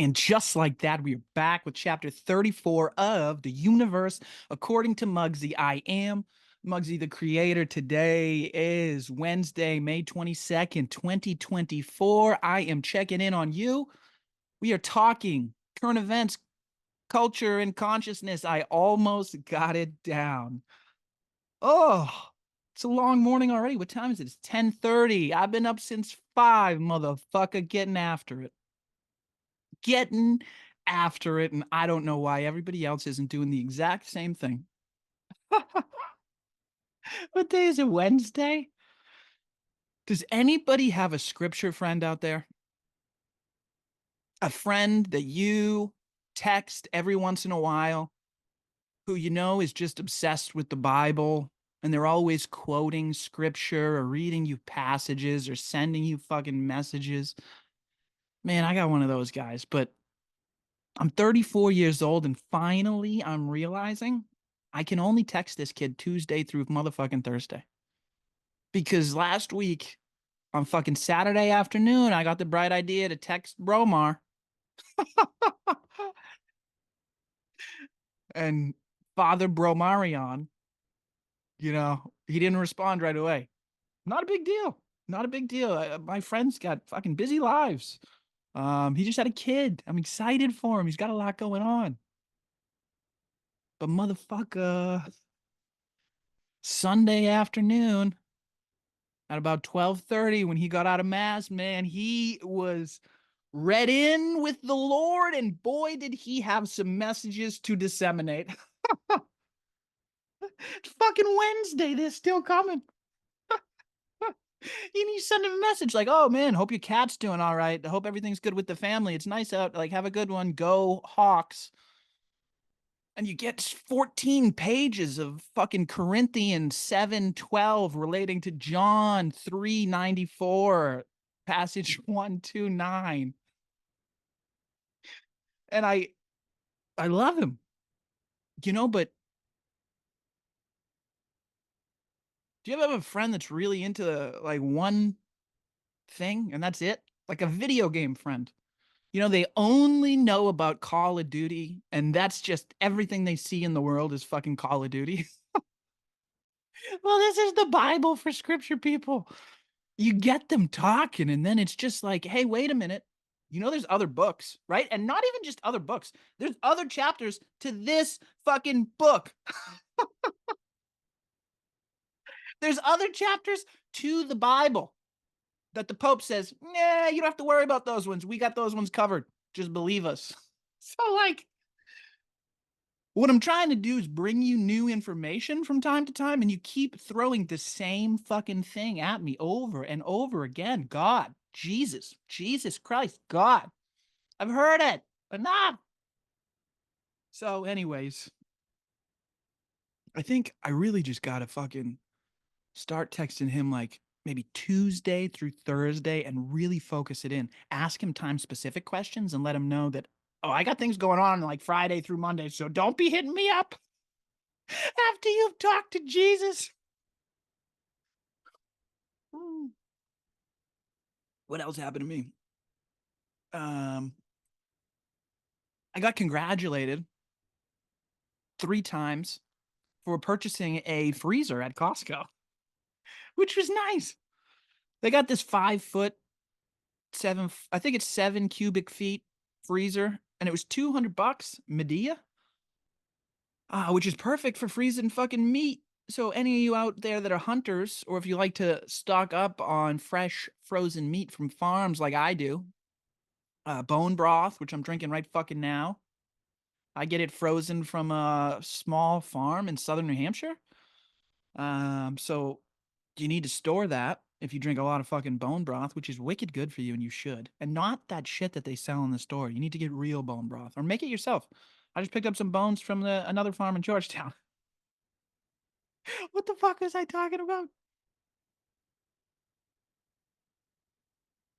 And just like that, we are back with chapter 34 of The Universe According to Mugsy. I am Mugsy, the creator. Today is Wednesday, May 22nd, 2024. I am checking in on you. We are talking current events, culture, and consciousness. I almost got it down. Oh, it's a long morning already. What time is it? It's 10:30. I've been up since 5, motherfucker, getting after it. Getting after it, and I don't know why everybody else isn't doing the exact same thing. What day is it? Wednesday? Does anybody have a scripture friend out there? A friend that you text every once in a while who you know is just obsessed with the Bible and they're always quoting scripture or reading you passages or sending you fucking messages? Man, I got one of those guys, but I'm 34 years old and finally I'm realizing I can only text this kid Tuesday through motherfucking Thursday. Because last week on fucking Saturday afternoon, I got the bright idea to text Bromar and Father Bromarion, he didn't respond right away. Not a big deal. Not a big deal. My friend's got fucking busy lives. He just had a kid. I'm excited for him. He's got a lot going on. But motherfucker, Sunday afternoon, at about 12:30 when he got out of mass, man, he was read in with the Lord, and boy did he have some messages to disseminate. It's fucking Wednesday, they're still coming. You send him a message like, oh man, hope your cat's doing all right. I hope everything's good with the family. It's nice out. Like, have a good one. Go Hawks. And you get 14 pages of fucking Corinthians 7:12 relating to John 3:94, passage 129. And I love him. But do you ever have a friend that's really into like one thing and that's it? Like a video game friend. They only know about Call of Duty, and that's just everything they see in the world is fucking Call of Duty. Well, this is the Bible for scripture people. You get them talking, and then it's just like, hey, wait a minute. There's other books, right? And not even just other books. There's other chapters to this fucking book. There's other chapters to the Bible that the Pope says, nah, you don't have to worry about those ones. We got those ones covered. Just believe us. So, like, what I'm trying to do is bring you new information from time to time, and you keep throwing the same fucking thing at me over and over again. God, Jesus Christ, God, I've heard it enough. So, anyways, I think I really just gotta fucking start texting him like maybe Tuesday through Thursday and really focus it in. Ask him time specific questions and let him know that, oh, I got things going on like Friday through Monday, so don't be hitting me up after you've talked to Jesus. What else happened to me? Um, I got congratulated 3 times for purchasing a freezer at Costco, which was nice. They got this 5 foot, I think it's 7 cubic feet freezer, and it was $200 Medea, which is perfect for freezing fucking meat. So any of you out there that are hunters, or if you like to stock up on fresh frozen meat from farms like I do, bone broth, which I'm drinking right fucking now. I get it frozen from a small farm in southern New Hampshire. So you need to store that if you drink a lot of fucking bone broth, which is wicked good for you, and you should. And not that shit that they sell in the store. You need to get real bone broth or make it yourself. I just picked up some bones from another farm in Georgetown. What the fuck was I talking about?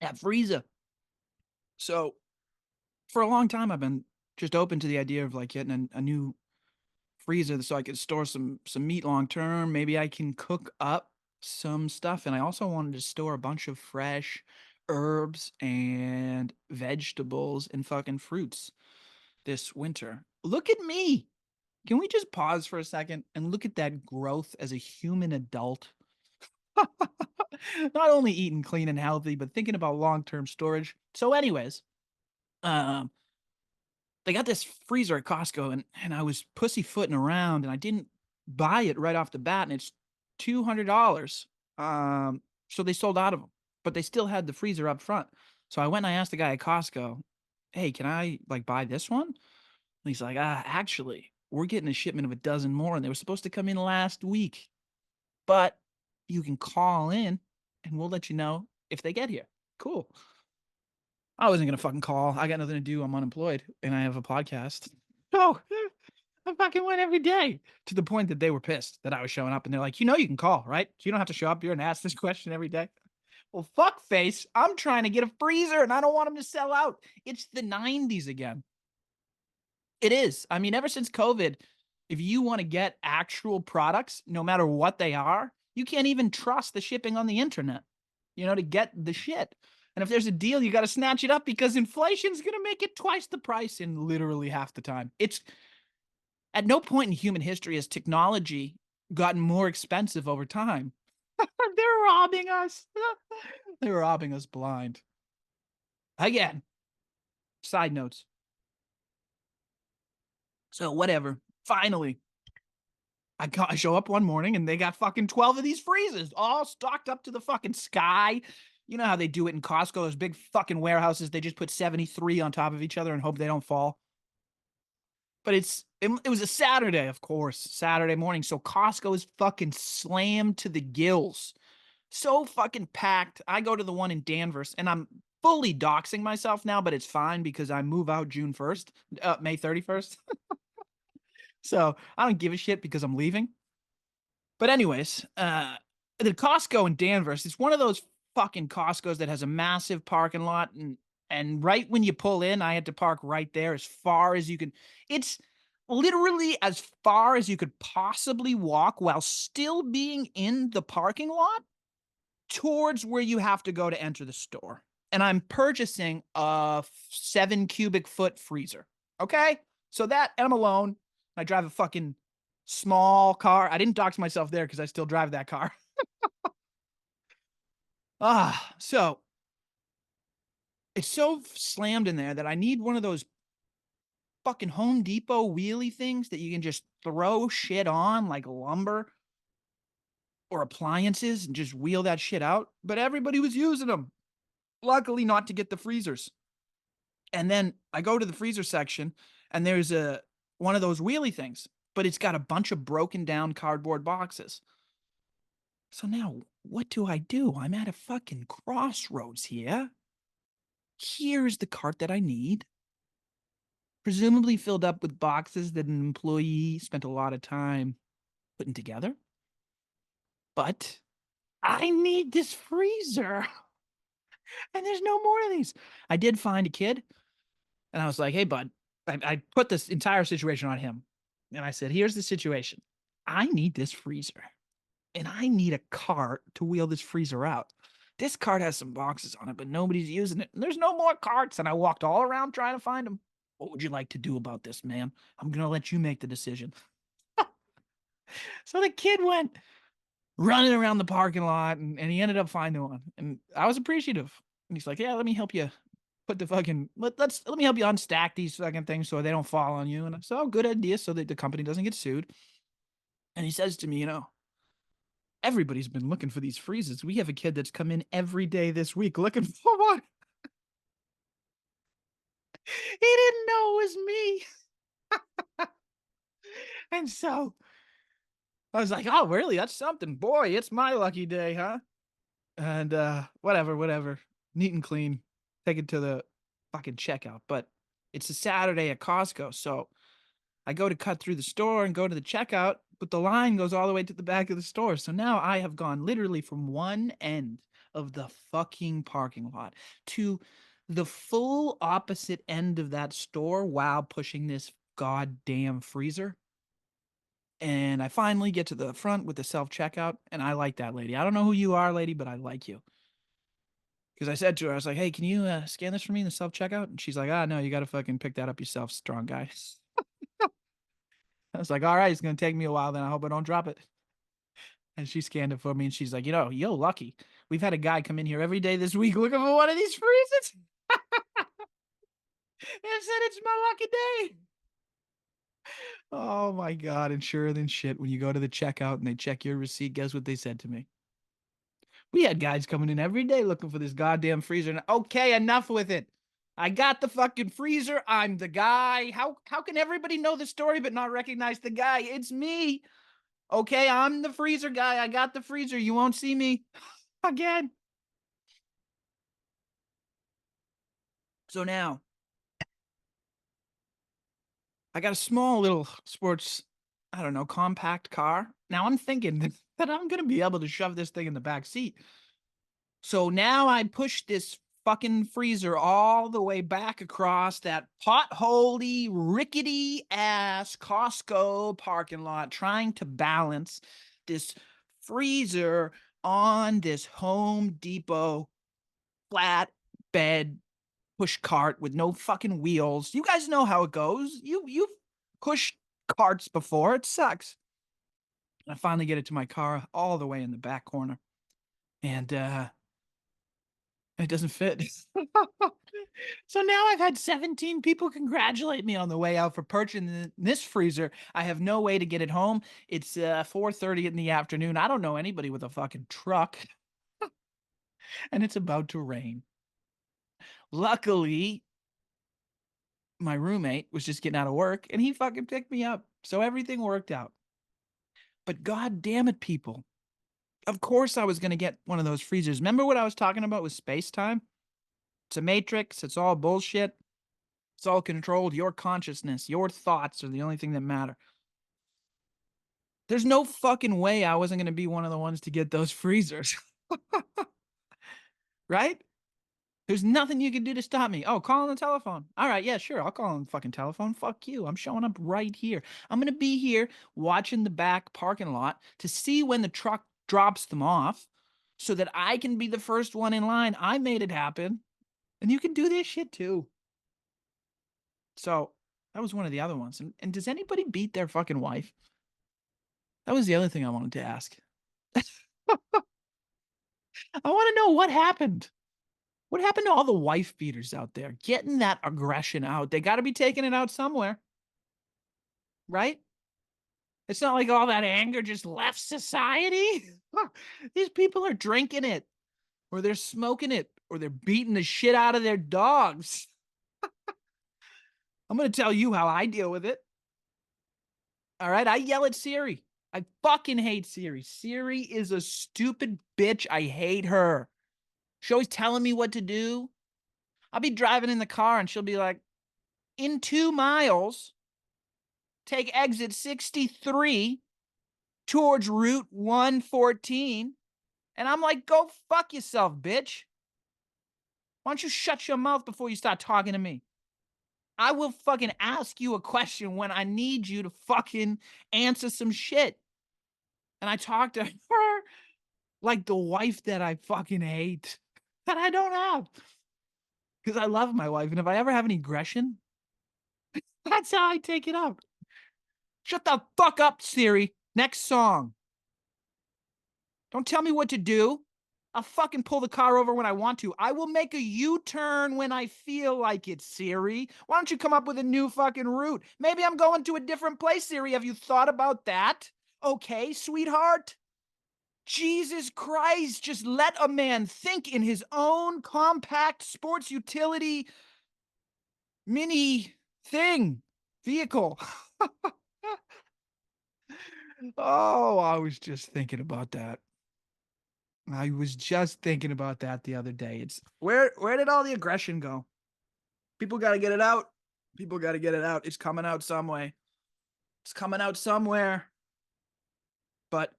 Yeah, freezer. So for a long time, I've been just open to the idea of like getting a new freezer so I could store some meat long term. Maybe I can cook up some stuff. And I also wanted to store a bunch of fresh herbs and vegetables and fucking fruits this winter. Look at me. Can we just pause for a second and look at that growth as a human adult? Not only eating clean and healthy, but thinking about long-term storage. So, anyways, um, they got this freezer at Costco, and I was pussyfooting around, and I didn't buy it right off the bat, and it's $200. So they sold out of them, but they still had the freezer up front. So I went and I asked the guy at Costco, "Hey, can I like buy this one?" And he's like, actually, we're getting a shipment of a dozen more, and they were supposed to come in last week, but you can call in, and we'll let you know if they get here." Cool. I wasn't gonna fucking call. I got nothing to do. I'm unemployed, and I have a podcast. So I fucking went every day, to the point that they were pissed that I was showing up, and they're like, you can call, right? You don't have to show up here and ask this question every day. Well, fuck face. I'm trying to get a freezer, and I don't want them to sell out. It's the 90s again. It is. I mean, ever since COVID, if you want to get actual products, no matter what they are, you can't even trust the shipping on the internet, to get the shit. And if there's a deal, you got to snatch it up because inflation's going to make it twice the price in literally half the time. It's at no point in human history has technology gotten more expensive over time. They're robbing us. They're robbing us blind. Again, side notes. So whatever. Finally, I show up one morning and they got fucking 12 of these freezers all stocked up to the fucking sky. You know how they do it in Costco, those big fucking warehouses. They just put 73 on top of each other and hope they don't fall. But it was a Saturday, of course, Saturday morning. So Costco is fucking slammed to the gills. So fucking packed. I go to the one in Danvers, and I'm fully doxing myself now, but it's fine because I move out June 1st, May 31st. So I don't give a shit because I'm leaving. But anyways, the Costco in Danvers, it's one of those fucking Costco's that has a massive parking lot, and right when you pull in, I had to park right there as far as you can. It's literally as far as you could possibly walk while still being in the parking lot towards where you have to go to enter the store. And I'm purchasing a 7 cubic foot freezer. Okay? So and I'm alone. I drive a fucking small car. I didn't dox myself there because I still drive that car. So it's so slammed in there that I need one of those fucking Home Depot wheelie things that you can just throw shit on like lumber or appliances and just wheel that shit out. But everybody was using them. Luckily, not to get the freezers. And then I go to the freezer section, and there's one of those wheelie things, but it's got a bunch of broken down cardboard boxes. So now, what do? I'm at a fucking crossroads here. Here's the cart that I need, presumably filled up with boxes that an employee spent a lot of time putting together. But I need this freezer, and there's no more of these. I did find a kid, and I was like, "Hey, bud," I put this entire situation on him, and I said, "Here's the situation. I need this freezer, and I need a cart to wheel this freezer out. This cart has some boxes on it, but nobody's using it. And there's no more carts." And I walked all around trying to find them. "What would you like to do about this, man? I'm going to let you make the decision." So the kid went running around the parking lot, and he ended up finding one. And I was appreciative. And he's like, "Yeah, let me help you put the fucking, let me help you unstack these fucking things so they don't fall on you." And I said, "Oh, good idea, so that the company doesn't get sued." And he says to me, "Everybody's been looking for these freezers. We have a kid that's come in every day this week looking for one." He didn't know it was me. And so I was like, "Oh, really? That's something. Boy, it's my lucky day, huh?" And whatever. Neat and clean. Take it to the fucking checkout. But it's a Saturday at Costco, so I go to cut through the store and go to the checkout, but the line goes all the way to the back of the store. So now I have gone literally from one end of the fucking parking lot to the full opposite end of that store while pushing this goddamn freezer. And I finally get to the front with the self checkout, and I like that lady. I don't know who you are, lady, but I like you. Because I said to her, I was like, hey, can you scan this for me in the self checkout? And she's like, no, you got to fucking pick that up yourself, strong guy. I was like, all right, it's going to take me a while. Then I hope I don't drop it. And she scanned it for me. And she's like, yo, lucky. We've had a guy come in here every day this week looking for one of these freezers. And said it's my lucky day. Oh my God. And sure than shit, when you go to the checkout and they check your receipt, guess what they said to me? We had guys coming in every day looking for this goddamn freezer. And okay, enough with it. I got the fucking freezer. I'm the guy. How can everybody know the story but not recognize the guy? It's me. Okay, I'm the freezer guy. I got the freezer. You won't see me again. So now I got a small little sports, I don't know, compact car. Now I'm thinking that I'm going to be able to shove this thing in the back seat. So now I push this fucking freezer all the way back across that potholey, rickety ass Costco parking lot, trying to balance this freezer on this Home Depot flat bed push cart with no fucking wheels. You guys know how it goes. You've pushed carts before. It sucks. I finally get it to my car all the way in the back corner. And it doesn't fit. So now I've had 17 people congratulate me on the way out for purchasing this freezer. I have no way to get it home. It's 4:30 in the afternoon. I don't know anybody with a fucking truck. And it's about to rain. Luckily, my roommate was just getting out of work and he fucking picked me up. So everything worked out. But god damn it, people. Of course I was going to get one of those freezers. Remember what I was talking about with space time? It's a matrix. It's all bullshit. It's all controlled. Your consciousness, your thoughts are the only thing that matter. There's no fucking way I wasn't going to be one of the ones to get those freezers. Right? There's nothing you can do to stop me. Oh, call on the telephone. All right, yeah, sure. I'll call on the fucking telephone. Fuck you. I'm showing up right here. I'm going to be here watching the back parking lot to see when the truck drops them off so that I can be the first one in line. I made it happen. And you can do this shit too. So that was one of the other ones. And does anybody beat their fucking wife? That was the other thing I wanted to ask. I want to know what happened. What happened to all the wife beaters out there getting that aggression out? They got to be taking it out somewhere, right? It's not like all that anger just left society. These people are drinking it, or they're smoking it, or they're beating the shit out of their dogs. I'm going to tell you how I deal with it. All right, I yell at Siri. I fucking hate Siri. Siri is a stupid bitch. I hate her. She's always telling me what to do. I'll be driving in the car and she'll be like, in 2 miles, take exit 63 towards Route 114. And I'm like, go fuck yourself, bitch. Why don't you shut your mouth before you start talking to me? I will fucking ask you a question when I need you to fucking answer some shit. And I talk to her like the wife that I fucking hate, that I don't have. Because I love my wife. And if I ever have any aggression, that's how I take it up. Shut the fuck up, Siri. Next song. Don't tell me what to do. I'll fucking pull the car over when I want to. I will make a U-turn when I feel like it, Siri. Why don't you come up with a new fucking route? Maybe I'm going to a different place, Siri. Have you thought about that? Okay, sweetheart. Jesus Christ, just let a man think in his own compact sports utility mini vehicle. Oh, I was just thinking about that. I was just thinking about that the other day. It's where did all the aggression go? People got to get it out. People got to get it out. It's coming out some way. It's coming out somewhere. But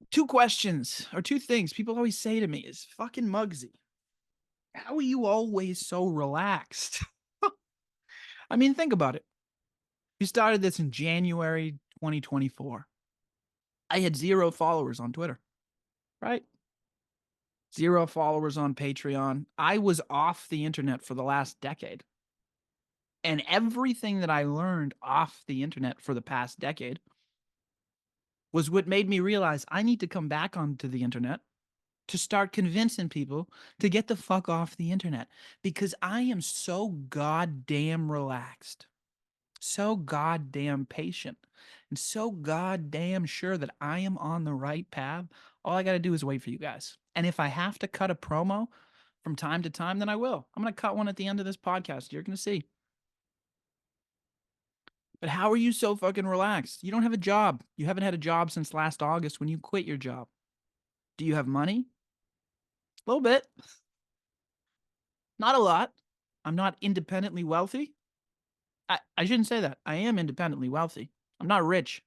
two questions or two things people always say to me is fucking Mugsy. How are you always so relaxed? I mean, think about it. You started this in January 2024. I had 0 followers on Twitter, right? 0 followers on Patreon. I was off the internet for the last decade. And everything that I learned off the internet for the past decade was what made me realize I need to come back onto the internet to start convincing people to get the fuck off the internet, because I am so goddamn relaxed, so goddamn patient, and so goddamn sure that I am on the right path. All I got to do is wait for you guys. And if I have to cut a promo from time to time, then I will. I'm going to cut one at the end of this podcast. You're going to see. But how are you so fucking relaxed? You don't have a job. You haven't had a job since last August when you quit your job. Do you have money? A little bit. Not a lot. I'm not independently wealthy. I shouldn't say that. I am independently wealthy. I'm not rich.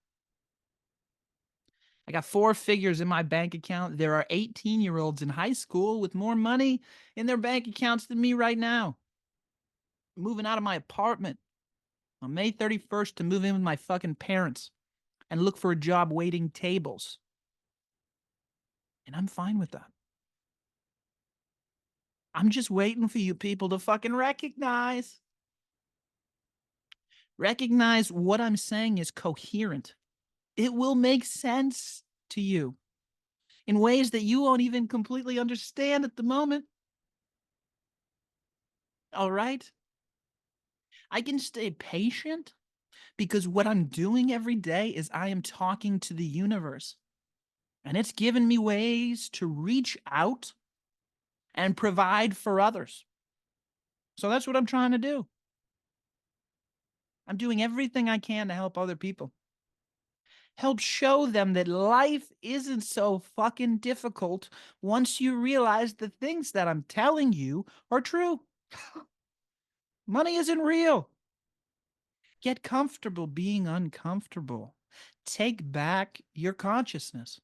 I got 4 figures in my bank account. There are 18-year-olds in high school with more money in their bank accounts than me right now. I'm moving out of my apartment on May 31st to move in with my fucking parents and look for a job waiting tables. And I'm fine with that. I'm just waiting for you people to fucking recognize what I'm saying is coherent. It will make sense to you in ways that you won't even completely understand at the moment. All right? I can stay patient because what I'm doing every day is I am talking to the universe. And it's given me ways to reach out and provide for others. So that's what I'm trying to do. I'm doing everything I can to help other people. Help show them that life isn't so fucking difficult once you realize the things that I'm telling you are true. Money isn't real. Get comfortable being uncomfortable. Take back your consciousness.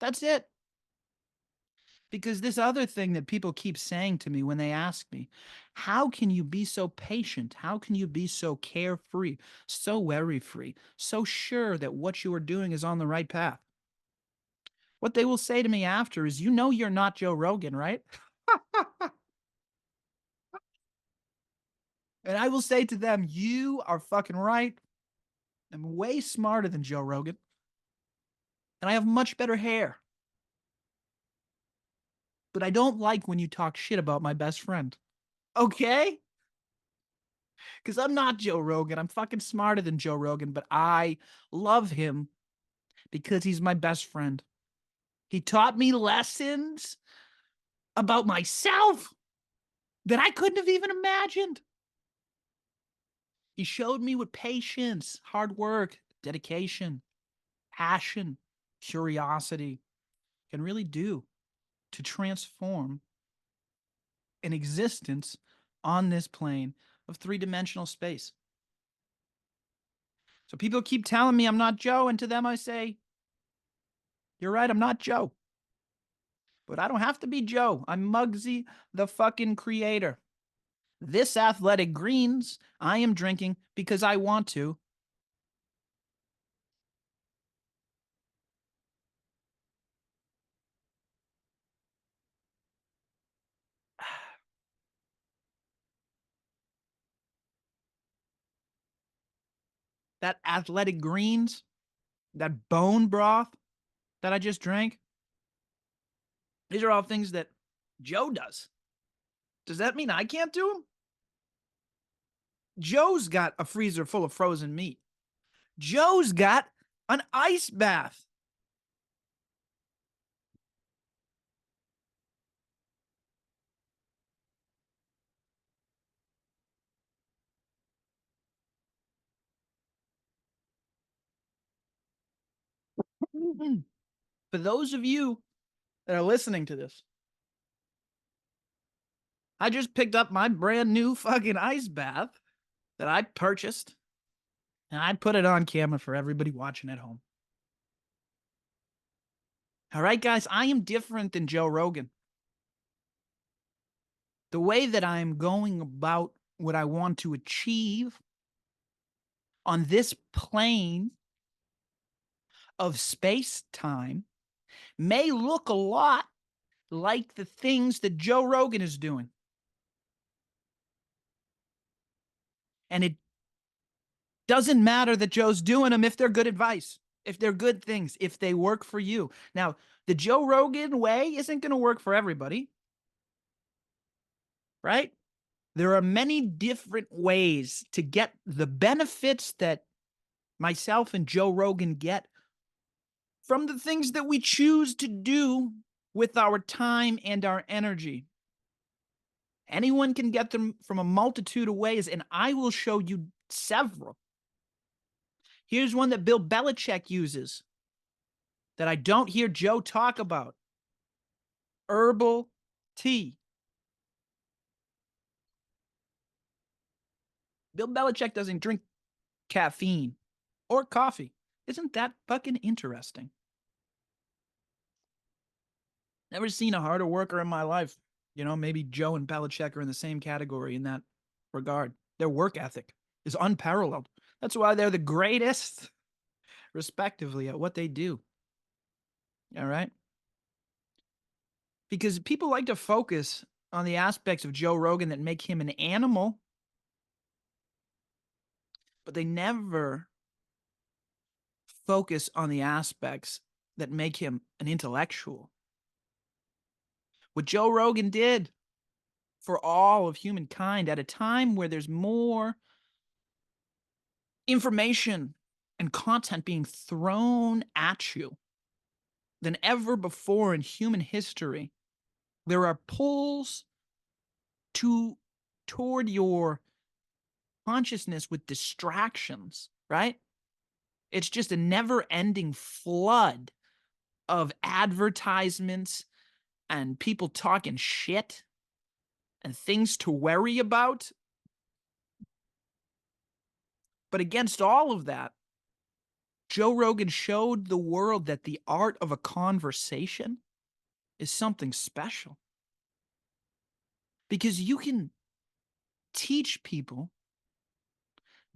That's it. Because this other thing that people keep saying to me when they ask me, how can you be so patient? How can you be so carefree, so worry free, so sure that what you are doing is on the right path? What they will say to me after is, you know, you're not Joe Rogan, right? And I will say to them, you are fucking right. I'm way smarter than Joe Rogan. And I have much better hair. But I don't like when you talk shit about my best friend. Okay? Because I'm not Joe Rogan. I'm fucking smarter than Joe Rogan, but I love him because he's my best friend. He taught me lessons about myself that I couldn't have even imagined. He showed me what patience, hard work, dedication, passion, curiosity can really do to transform an existence on this plane of 3-dimensional space. So people keep telling me I'm not Joe, and to them I say, you're right, I'm not Joe. But I don't have to be Joe. I'm Mugsy, the fucking creator. This athletic greens I am drinking because I want to. That athletic greens, that bone broth that I just drank, these are all things that Joe does. Does that mean I can't do them? Joe's got a freezer full of frozen meat. Joe's got an ice bath. For those of you that are listening to this, I just picked up my brand new fucking ice bath that I purchased, and I put it on camera for everybody watching at home. All right, guys, I am different than Joe Rogan. The way that I'm going about what I want to achieve on this plane of space time may look a lot like the things that Joe Rogan is doing. And it doesn't matter that Joe's doing them if they're good advice, if they're good things, if they work for you. Now, the Joe Rogan way isn't going to work for everybody, right? There are many different ways to get the benefits that myself and Joe Rogan get from the things that we choose to do with our time and our energy. Anyone can get them from a multitude of ways, and I will show you several. Here's one that Bill Belichick uses that I don't hear Joe talk about: herbal tea. Bill Belichick doesn't drink caffeine or coffee. Isn't that fucking interesting? Never seen a harder worker in my life. You know, maybe Joe and Belichick are in the same category in that regard. Their work ethic is unparalleled. That's why they're the greatest, respectively, at what they do. All right? Because people like to focus on the aspects of Joe Rogan that make him an animal, but they never focus on the aspects that make him an intellectual. What Joe Rogan did for all of humankind at a time where there's more information and content being thrown at you than ever before in human history. There are pulls toward your consciousness with distractions, right? It's just a never-ending flood of advertisements and people talking shit and things to worry about. But against all of that, Joe Rogan showed the world that the art of a conversation is something special. Because you can teach people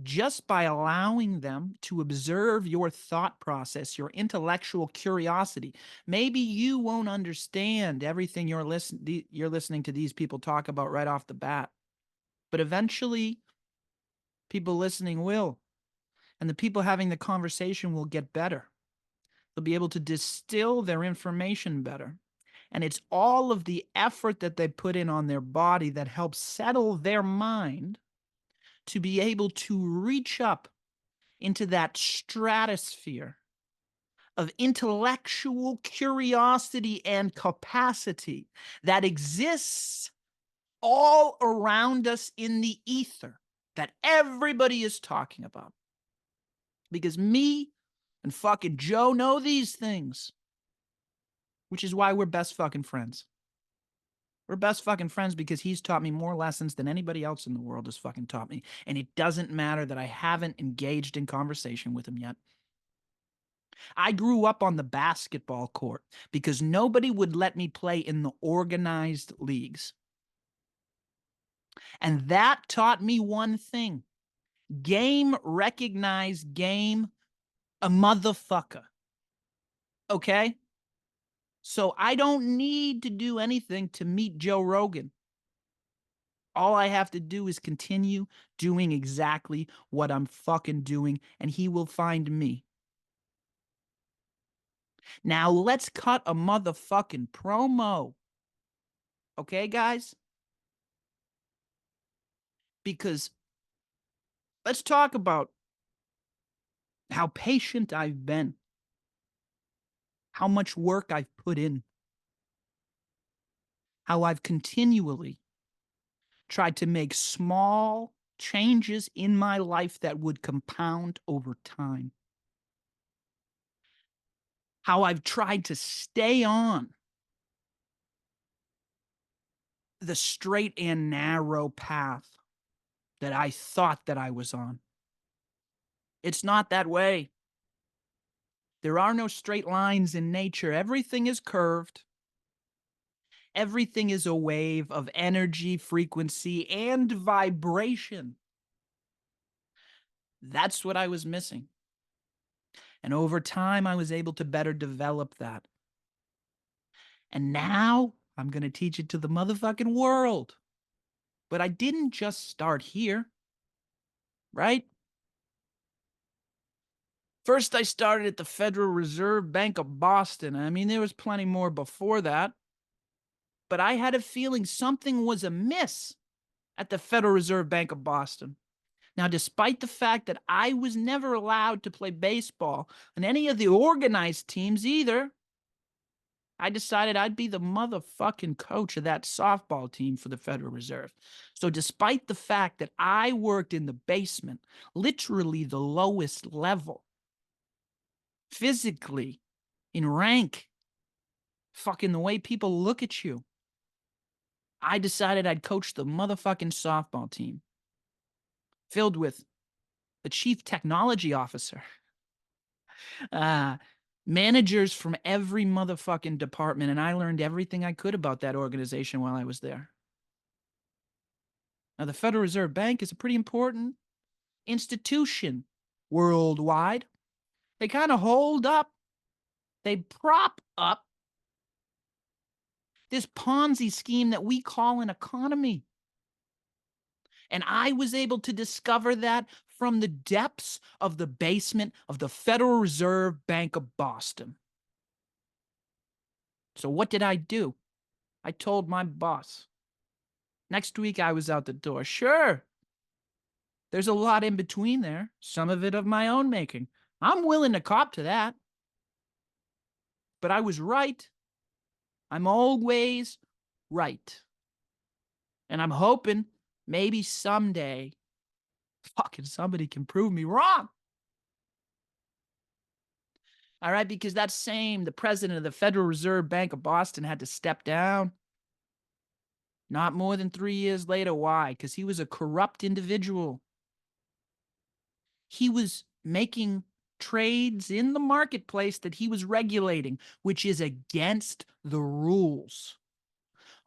just by allowing them to observe your thought process, your intellectual curiosity. Maybe you won't understand everything you're listening to these people talk about right off the bat, but eventually people listening will, and the people having the conversation will get better. They'll be able to distill their information better. And it's all of the effort that they put in on their body that helps settle their mind to be able to reach up into that stratosphere of intellectual curiosity and capacity that exists all around us in the ether that everybody is talking about. Because me and fucking Joe know these things, which is why we're best fucking friends. We're best fucking friends because he's taught me more lessons than anybody else in the world has fucking taught me. And it doesn't matter that I haven't engaged in conversation with him yet. I grew up on the basketball court because nobody would let me play in the organized leagues. And that taught me one thing: game recognized game a motherfucker. Okay? So I don't need to do anything to meet Joe Rogan. All I have to do is continue doing exactly what I'm fucking doing, and he will find me. Now let's cut a motherfucking promo. Okay, guys? Because let's talk about how patient I've been, how much work I've put in, how I've continually tried to make small changes in my life that would compound over time, how I've tried to stay on the straight and narrow path that I thought that I was on. It's not that way. There are no straight lines in nature. Everything is curved. Everything is a wave of energy, frequency, and vibration. That's what I was missing. And over time, I was able to better develop that. And now I'm going to teach it to the motherfucking world. But I didn't just start here, right? First, I started at the Federal Reserve Bank of Boston. I mean, there was plenty more before that. But I had a feeling something was amiss at the Federal Reserve Bank of Boston. Now, despite the fact that I was never allowed to play baseball on any of the organized teams either, I decided I'd be the motherfucking coach of that softball team for the Federal Reserve. So, despite the fact that I worked in the basement, literally the lowest level, physically, in rank, fucking the way people look at you, I decided I'd coach the motherfucking softball team filled with the chief technology officer, uh, managers from every motherfucking department, and I learned everything I could about that organization while I was there. Now, the Federal Reserve Bank is a pretty important institution worldwide. They kind of hold up, they prop up this Ponzi scheme that we call an economy. And I was able to discover that from the depths of the basement of the Federal Reserve Bank of Boston. So what did I do? I told my boss. Next week, I was out the door. Sure, there's a lot in between there, some of it of my own making. I'm willing to cop to that. But I was right. I'm always right. And I'm hoping maybe someday fucking somebody can prove me wrong. All right, because the president of the Federal Reserve Bank of Boston had to step down. Not more than 3 years later. Why? Because he was a corrupt individual. He was making trades in the marketplace that he was regulating, which is against the rules.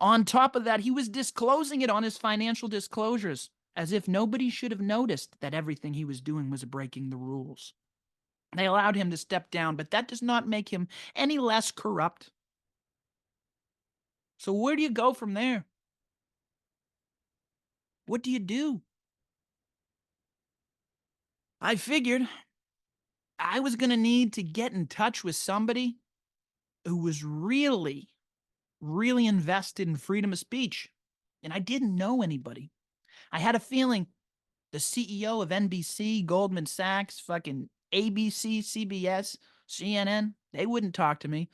On top of that, he was disclosing it on his financial disclosures, as if nobody should have noticed that everything he was doing was breaking the rules. They allowed him to step down, but that does not make him any less corrupt. So where do you go from there? What do you do? I figured I was going to need to get in touch with somebody who was really, really invested in freedom of speech. And I didn't know anybody. I had a feeling the CEO of NBC, Goldman Sachs, fucking ABC, CBS, CNN, they wouldn't talk to me.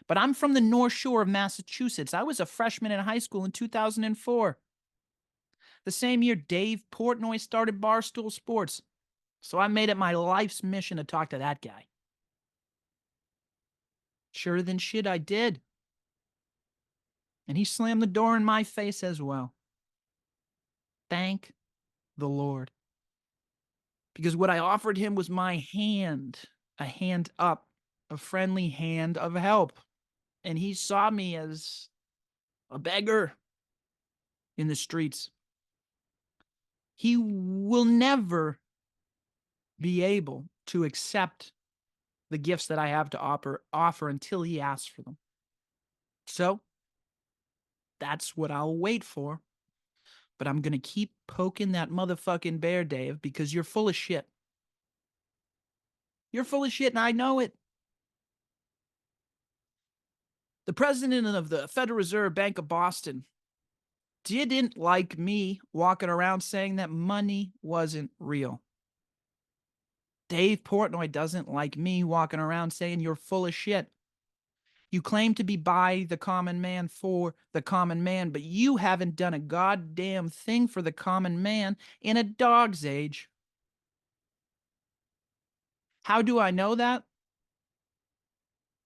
But I'm from the North Shore of Massachusetts. I was a freshman in high school in 2004. The same year Dave Portnoy started Barstool Sports. So I made it my life's mission to talk to that guy. Sure than shit, I did. And he slammed the door in my face as well. Thank the Lord. Because what I offered him was my hand, a hand up, a friendly hand of help. And he saw me as a beggar in the streets. He will never be able to accept the gifts that I have to offer until he asks for them. So that's what I'll wait for. But I'm going to keep poking that motherfucking bear, Dave, because you're full of shit. You're full of shit, and I know it. The president of the Federal Reserve Bank of Boston didn't like me walking around saying that money wasn't real. Dave Portnoy doesn't like me walking around saying you're full of shit. You claim to be by the common man for the common man, but you haven't done a goddamn thing for the common man in a dog's age. How do I know that?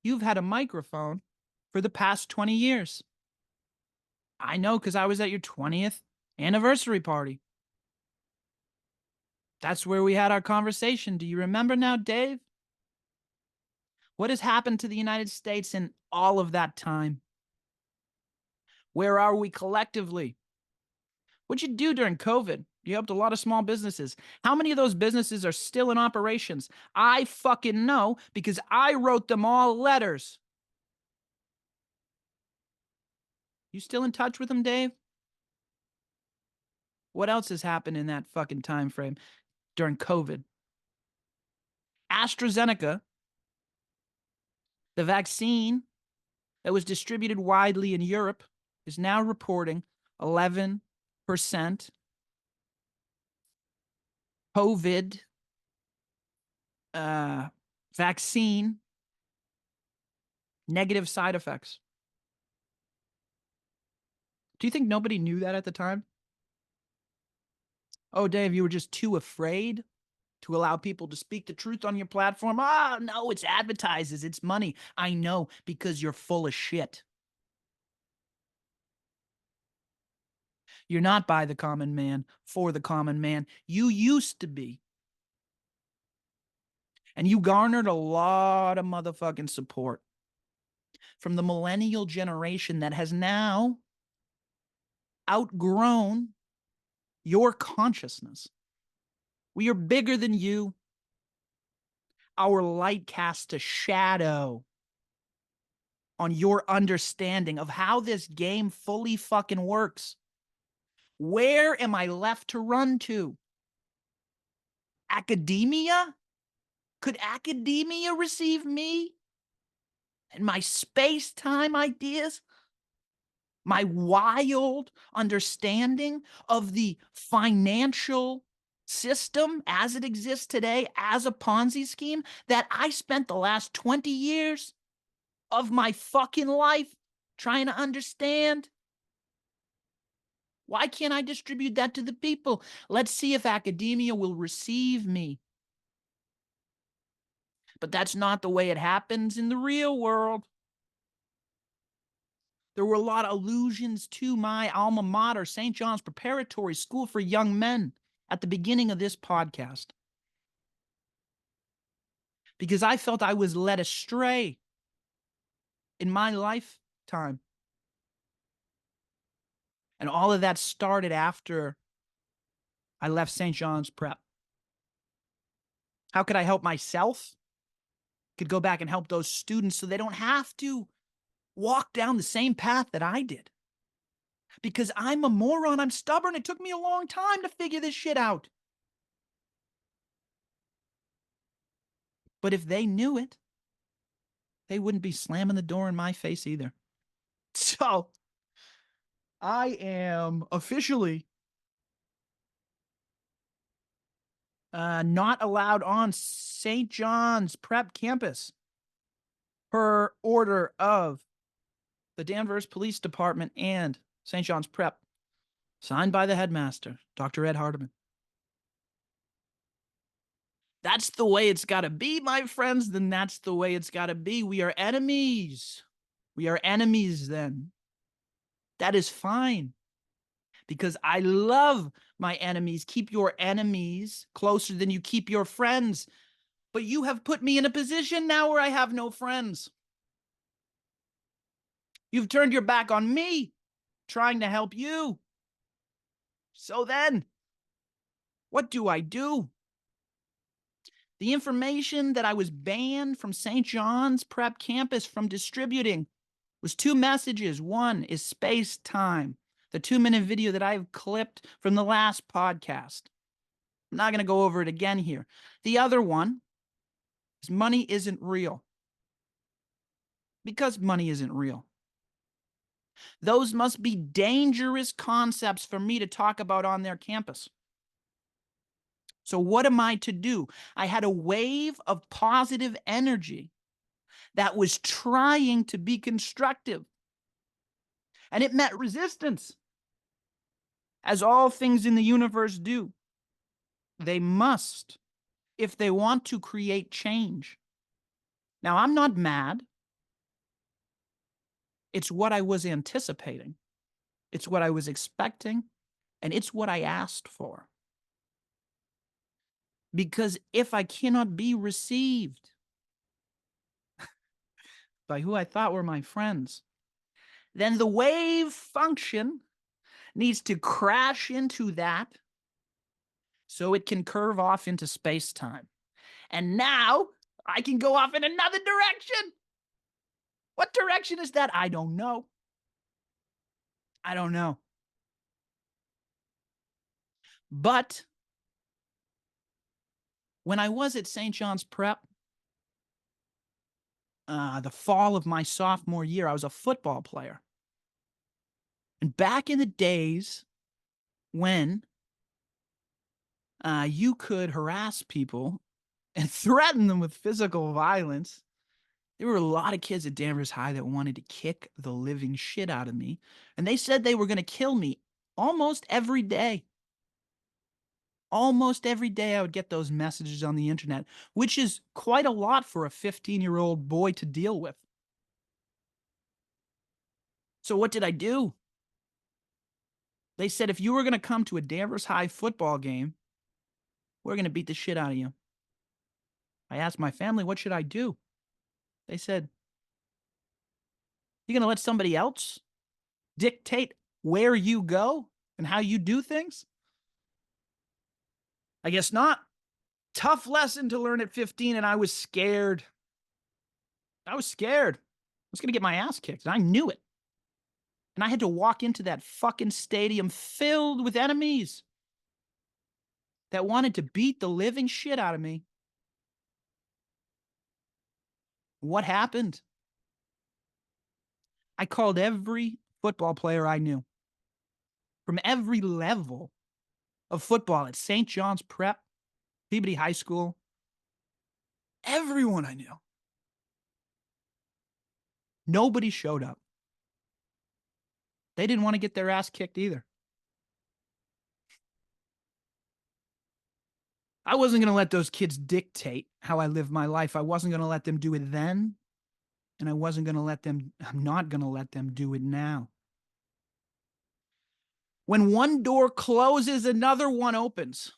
You've had a microphone for the past 20 years. I know because I was at your 20th anniversary party. That's where we had our conversation. Do you remember now, Dave? What has happened to the United States in all of that time? Where are we collectively? What'd you do during COVID? You helped a lot of small businesses. How many of those businesses are still in operations? I fucking know because I wrote them all letters. You still in touch with him, Dave? What else has happened in that fucking time frame during COVID? AstraZeneca, the vaccine that was distributed widely in Europe, is now reporting 11% COVID vaccine negative side effects. Do you think nobody knew that at the time? Oh, Dave, you were just too afraid to allow people to speak the truth on your platform? Ah, no, it's advertisers, it's money. I know, because you're full of shit. You're not by the common man, for the common man. You used to be. And you garnered a lot of motherfucking support from the millennial generation that has now outgrown your consciousness. We are bigger than you. Our light casts a shadow on your understanding of how this game fully fucking works. Where am I left to run to? Academia? Could academia receive me and my space-time ideas? My wild understanding of the financial system as it exists today as a Ponzi scheme that I spent the last 20 years of my fucking life trying to understand? Why can't I distribute that to the people? Let's see if academia will receive me. But that's not the way it happens in the real world. There were a lot of allusions to my alma mater, St. John's Preparatory School for Young Men, at the beginning of this podcast, because I felt I was led astray in my lifetime. And all of that started after I left St. John's Prep. How could I help myself? Could go back and help those students so they don't have to walk down the same path that I did. Because I'm a moron, I'm stubborn, it took me a long time to figure this shit out. But if they knew it, they wouldn't be slamming the door in my face either. So I am officially not allowed on St. John's Prep campus per order of the Danvers Police Department and St. John's Prep, signed by the headmaster, Dr. Ed Hardiman. That's the way it's got to be, my friends. Then that's the way it's got to be. We are enemies. We are enemies then. That is fine, because I love my enemies. Keep your enemies closer than you keep your friends. But you have put me in a position now where I have no friends. You've turned your back on me, trying to help you. So then, what do I do? The information that I was banned from St. John's Prep campus from distributing was two messages. One is space time, the 2-minute video that I've clipped from the last podcast. I'm not going to go over it again here. The other one is money isn't real. Because money isn't real. Those must be dangerous concepts for me to talk about on their campus. So what am I to do? I had a wave of positive energy that was trying to be constructive. And it met resistance, as all things in the universe do. They must, if they want to create change. Now, I'm not mad. It's what I was anticipating. It's what I was expecting. And it's what I asked for. Because if I cannot be received by who I thought were my friends, then the wave function needs to crash into that so it can curve off into space-time. And now I can go off in another direction. What direction is that? I don't know. I don't know. But when I was at St. John's Prep, the fall of my sophomore year, I was a football player. And back in the days when you could harass people and threaten them with physical violence, there were a lot of kids at Danvers High that wanted to kick the living shit out of me. And they said they were going to kill me almost every day. Almost every day I would get those messages on the internet, which is quite a lot for a 15-year-old boy to deal with. So what did I do? They said, if you were going to come to a Danvers High football game, we're going to beat the shit out of you. I asked my family, what should I do? They said, you're going to let somebody else dictate where you go and how you do things? I guess not. Tough lesson to learn at 15, and I was scared. I was scared. I was going to get my ass kicked, and I knew it. And I had to walk into that fucking stadium filled with enemies that wanted to beat the living shit out of me. What happened? I called every football player I knew from every level of football at St. John's Prep, Peabody High School, everyone I knew. Nobody showed up. They didn't want to get their ass kicked either. I wasn't going to let those kids dictate how I live my life. I wasn't going to let them do it then, and I'm not going to let them do it now. When one door closes, another one opens.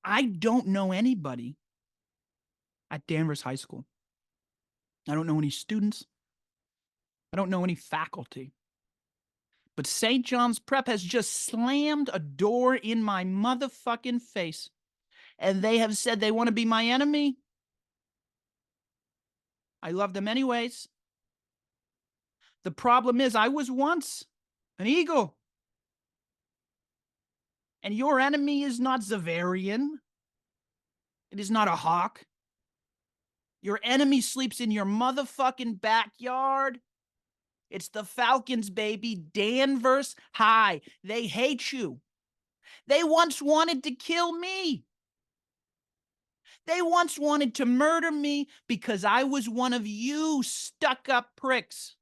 I don't know anybody at Danvers High School. I don't know any students. I don't know any faculty. But St. John's Prep has just slammed a door in my motherfucking face. And they have said they want to be my enemy. I love them anyways. The problem is I was once an eagle. And your enemy is not Zavarian. It is not a hawk. Your enemy sleeps in your motherfucking backyard. It's the Falcons, baby. Danvers High. They hate you. They once wanted to kill me. They once wanted to murder me because I was one of you stuck-up pricks.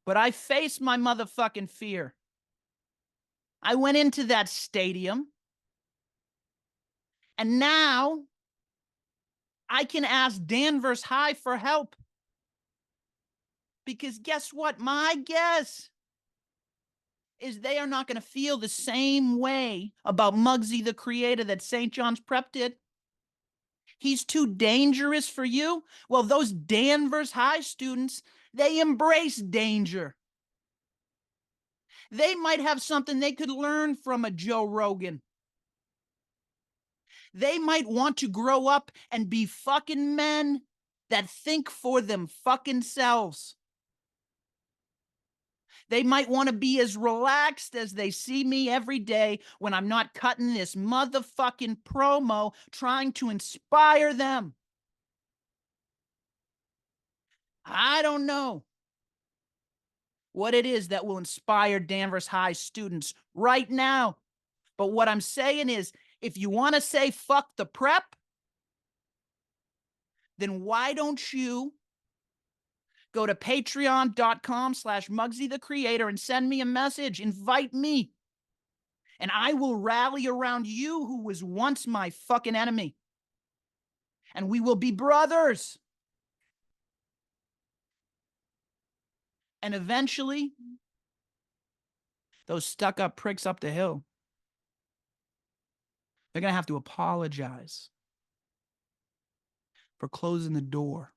But I faced my motherfucking fear. I went into that stadium, and now I can ask Danvers High for help. Because guess what? My guess is they are not going to feel the same way about Mugsy the creator that St. John's Prep did. He's too dangerous for you. Well, those Danvers High students, they embrace danger. They might have something they could learn from a Joe Rogan. They might want to grow up and be fucking men that think for them fucking selves. They might want to be as relaxed as they see me every day when I'm not cutting this motherfucking promo trying to inspire them. I don't know what it is that will inspire Danvers High students right now. But what I'm saying is, if you want to say fuck the prep, then why don't you go to patreon.com/Mugsy the Creator and send me a message. Invite me. And I will rally around you who was once my fucking enemy. And we will be brothers. And eventually, those stuck-up pricks up the hill, they're going to have to apologize for closing the door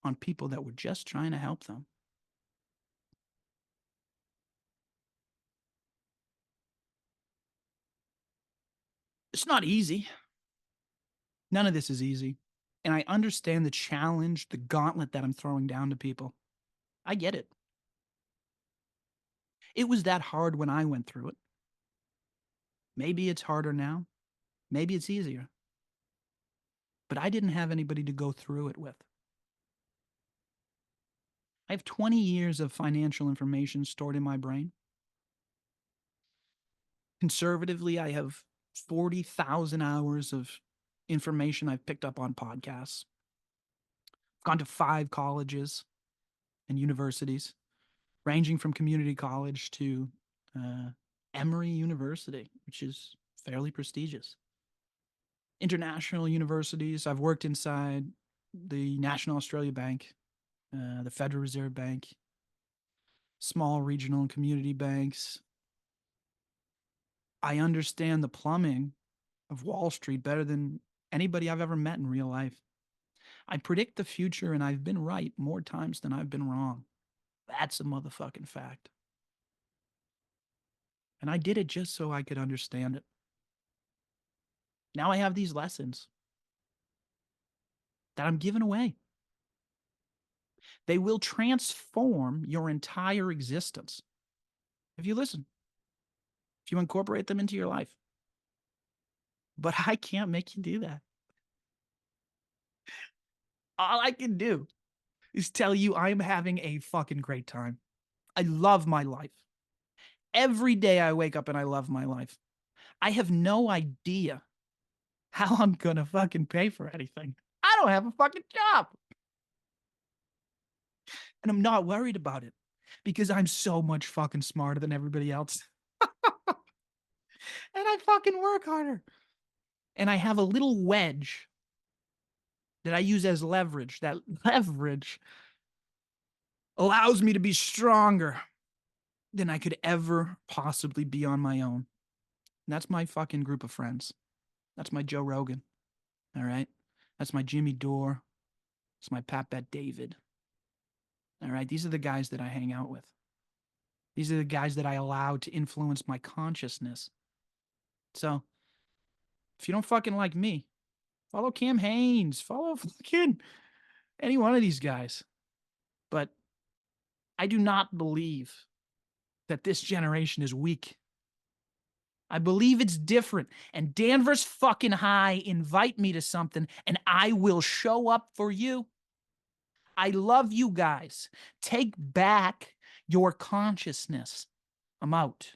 on people that were just trying to help them. It's not easy. None of this is easy. And I understand the challenge, the gauntlet that I'm throwing down to people. I get it. It was that hard when I went through it. Maybe it's harder now. Maybe it's easier. But I didn't have anybody to go through it with. I have 20 years of financial information stored in my brain. Conservatively, I have 40,000 hours of information I've picked up on podcasts. I've gone to 5 colleges and universities, ranging from community college to Emory University, which is fairly prestigious. International universities. I've worked inside the National Australia Bank, the Federal Reserve Bank, small regional and community banks. I understand the plumbing of Wall Street better than anybody I've ever met in real life. I predict the future, and I've been right more times than I've been wrong. That's a motherfucking fact. And I did it just so I could understand it. Now I have these lessons that I'm giving away. They will transform your entire existence if you listen, if you incorporate them into your life. But I can't make you do that. All I can do is tell you I'm having a fucking great time. I love my life. Every day I wake up and I love my life. I have no idea how I'm going to fucking pay for anything. I don't have a fucking job. And I'm not worried about it because I'm so much fucking smarter than everybody else. And I fucking work harder. And I have a little wedge that I use as leverage. That leverage allows me to be stronger than I could ever possibly be on my own. And that's my fucking group of friends. That's my Joe Rogan. All right. That's my Jimmy Dore. It's my Pat Bet David. All right. These are the guys that I hang out with. These are the guys that I allow to influence my consciousness. So if you don't fucking like me, follow Cam Haines, follow fucking any one of these guys. But I do not believe that this generation is weak. I believe it's different. And Danvers fucking High invite me to something and I will show up for you. I love you guys. Take back your consciousness. I'm out.